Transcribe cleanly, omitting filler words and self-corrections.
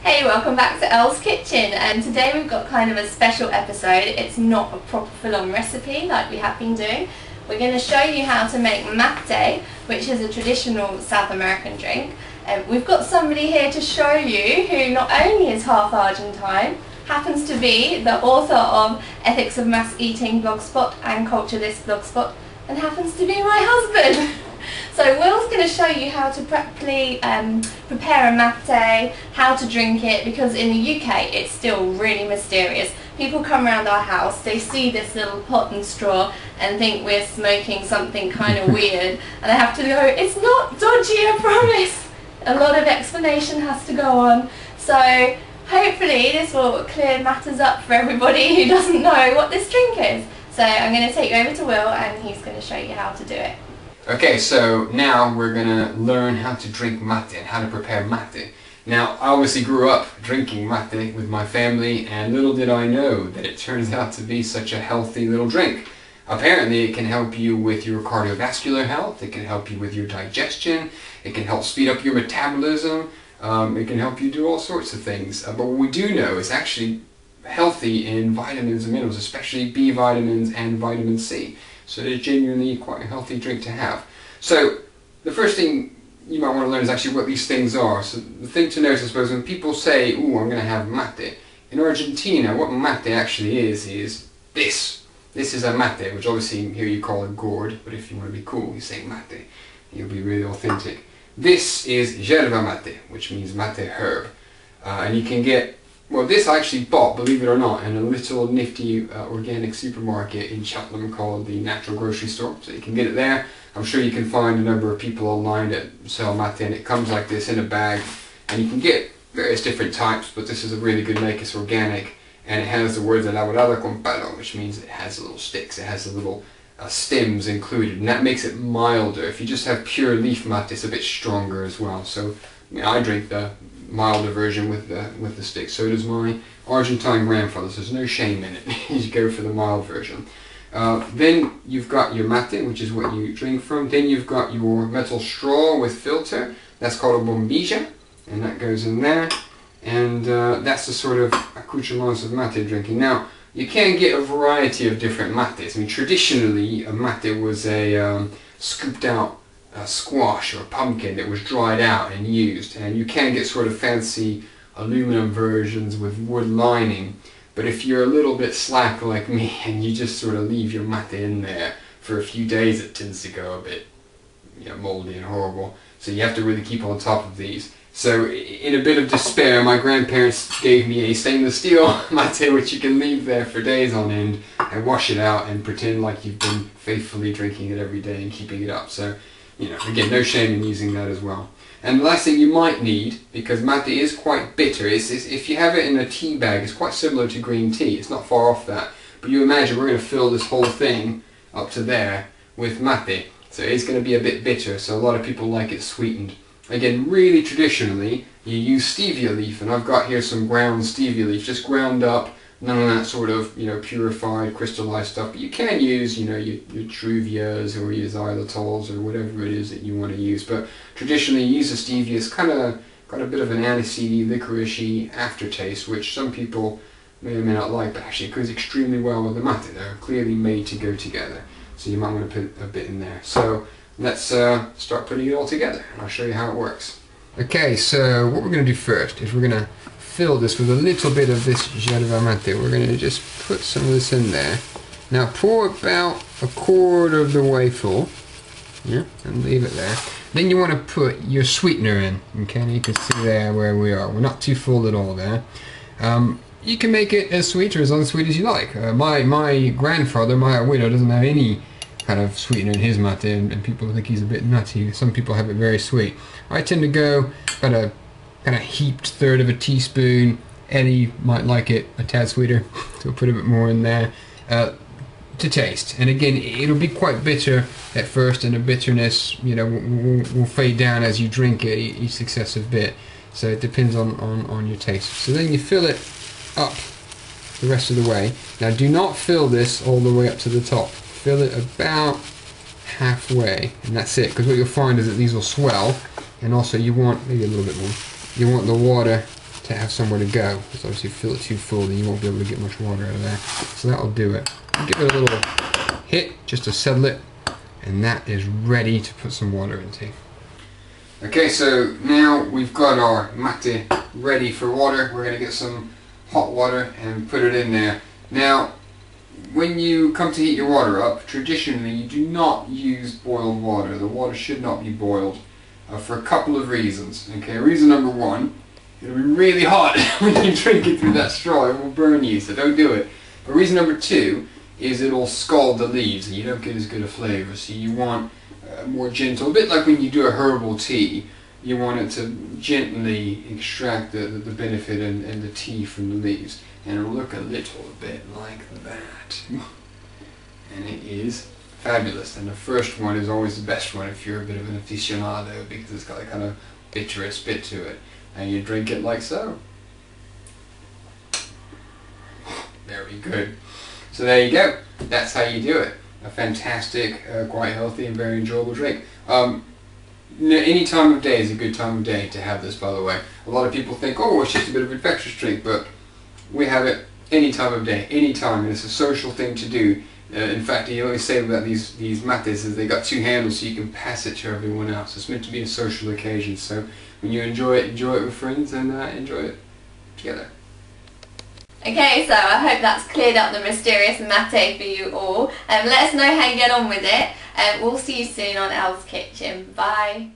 Hey, welcome back to Elle's Kitchen, and today we've got kind of a special episode. It's not a proper full-on recipe like we have been doing. We're going to show you how to make mate, which is a traditional South American drink. We've got somebody here to show you who not only is half Argentine, happens to be the author of Ethics of Mass Eating blogspot and Culture List blogspot, and happens to be my husband. So Will's going to show you how to practically prepare a mate, how to drink it, because in the UK it's still really mysterious. People come around our house, they see this little pot and straw and think we're smoking something kind of weird, and I have to go, it's not dodgy, I promise. A lot of explanation has to go on. So hopefully this will clear matters up for everybody who doesn't know what this drink is. So I'm going to take you over to Will and he's going to show you how to do it. Okay, so now we're gonna learn how to drink mate and how to prepare mate. Now, I obviously grew up drinking mate with my family, and little did I know that it turns out to be such a healthy little drink. Apparently, it can help you with your cardiovascular health, it can help you with your digestion, it can help speed up your metabolism, it can help you do all sorts of things. But what we do know is actually healthy in vitamins and minerals, especially B vitamins and vitamin C. So it's genuinely quite a healthy drink to have. So the first thing you might want to learn is actually what these things are. So the thing to note, I suppose, when people say, ooh, I'm going to have mate, in Argentina what mate actually is this. This is a mate, which obviously here you call it gourd, but if you want to be cool you say mate. You'll be really authentic. This is yerba mate, which means mate herb. And you can get, well, this I actually bought, believe it or not, in a little nifty organic supermarket in Cheltenham called the Natural Grocery Store. So you can get it there. I'm sure you can find a number of people online that sell mate, and it comes like this in a bag. And you can get various different types, but this is a really good make. It's organic, and it has the word elaborado con palo, which means it has little sticks. It has the little stems included, and that makes it milder. If you just have pure leaf mate, it's a bit stronger as well. So I drink the milder version with the stick. So does my Argentine grandfather, so there's no shame in it. You go for the mild version. Then you've got your mate, which is what you drink from. Then you've got your metal straw with filter. That's called a bombilla, and that goes in there. And that's the sort of accoutrements of mate drinking. Now, you can get a variety of different mates. I mean, traditionally, a mate was a scooped out squash or pumpkin that was dried out and used, and you can get sort of fancy aluminum versions with wood lining. But if you're a little bit slack like me and you just sort of leave your mate in there for a few days, it tends to go a bit, moldy and horrible. So you have to really keep on top of these. So in a bit of despair, my grandparents gave me a stainless steel mate which you can leave there for days on end and wash it out and pretend like you've been faithfully drinking it every day and keeping it up. So, again, no shame in using that as well. And the last thing you might need, because mate is quite bitter, is if you have it in a tea bag, it's quite similar to green tea. It's not far off that. But you imagine we're going to fill this whole thing up to there with mate. So it's going to be a bit bitter, so a lot of people like it sweetened. Again, really traditionally, you use stevia leaf, and I've got here some ground stevia leaf, just ground up. None of that sort of, purified, crystallized stuff. But you can use, your Truvias or your xylotols or whatever it is that you want to use. But traditionally, you use the stevia. It's kind of got a bit of an aniseedy, licoricey aftertaste, which some people may or may not like, but actually it goes extremely well with the mate. They're clearly made to go together. So you might want to put a bit in there. So let's start putting it all together, and I'll show you how it works. Okay, so what we're going to do first is we're going to fill this with a little bit of this yerba mate. We're going to just put some of this in there. Now pour about a quarter of the way full, and leave it there. Then you want to put your sweetener in, okay, and you can see there where we are. We're not too full at all there. You can make it as sweet or as unsweet as you like. My grandfather, my abuelo, doesn't have any kind of sweetener in his mate, and people think he's a bit nutty. Some people have it very sweet. I tend to go about a kind of heaped third of a teaspoon. Eddie might like it a tad sweeter, so we'll put a bit more in there to taste. And again, it'll be quite bitter at first, and the bitterness, will fade down as you drink it each successive bit. So it depends on your taste. So then you fill it up the rest of the way. Now do not fill this all the way up to the top. Fill it about halfway, and that's it, because what you'll find is that these will swell, and also you want maybe a little bit more. You want the water to have somewhere to go. Because obviously if you fill it too full, then you won't be able to get much water out of there. So that'll do it. Give it a little hit just to settle it, and that is ready to put some water into. Okay, so now we've got our mate ready for water. We're going to get some hot water and put it in there. Now, when you come to heat your water up, traditionally you do not use boiled water. The water should not be boiled for a couple of reasons. Okay, reason number one, it'll be really hot when you drink it through that straw. It will burn you, so don't do it. But reason number two is it'll scald the leaves and you don't get as good a flavour. So you want more gentle, a bit like when you do a herbal tea. You want it to gently extract the benefit and the tea from the leaves. And it'll look a little bit like that. And it is fabulous. And the first one is always the best one if you're a bit of an aficionado, because it's got a kind of bitterous bit to it. And you drink it like so. Very good. So there you go. That's how you do it. A fantastic, quite healthy and very enjoyable drink. Any time of day is a good time of day to have this, by the way. A lot of people think, oh, it's just a bit of an infectious drink, but we have it any time of day, any time, and it's a social thing to do. In fact, you always say about these mates is they got two handles so you can pass it to everyone else. It's meant to be a social occasion, so when you enjoy it with friends and enjoy it together. Okay, so I hope that's cleared up the mysterious mate for you all. Let us know how you get on with it. We'll see you soon on Elle's Kitchen. Bye.